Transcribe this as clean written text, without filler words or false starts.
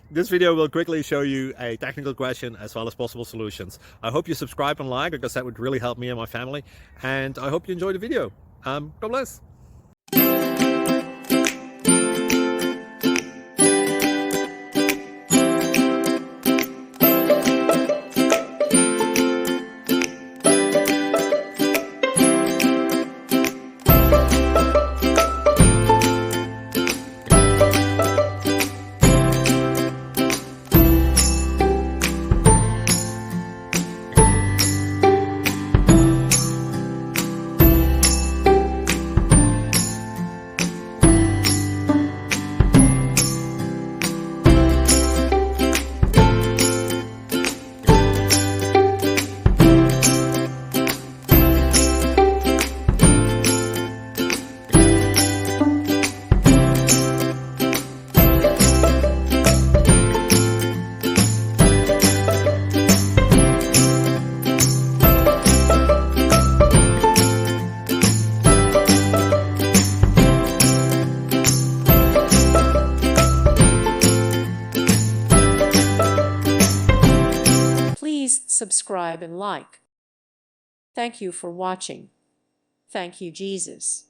This video will quickly show you a technical question as well as possible solutions. I hope you subscribe and like, because that would really help me and my family. And I hope you enjoy the video. God bless. Please subscribe and like. Thank you for watching. Thank you, Jesus.